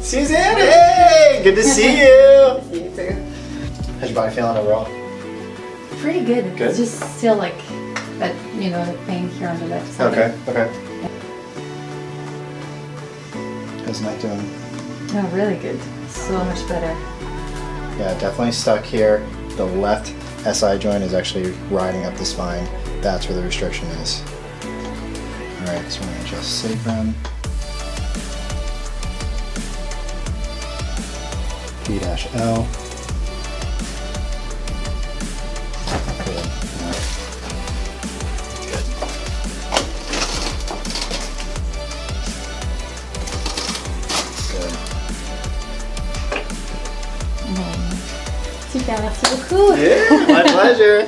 Suzanne, hey! Good to see you! See you too. How's your body feeling overall? Pretty good. Good? It's just still like that, you know, the pain here on the left side. Okay. How's Night doing? No, really good. So much better. Yeah, definitely stuck here. The left SI joint is actually riding up the spine. That's where the restriction is. Alright, so we're going to adjust sacrum. P-L. Good. Alright. Good. Good. Super, merci beaucoup. Yeah, my pleasure.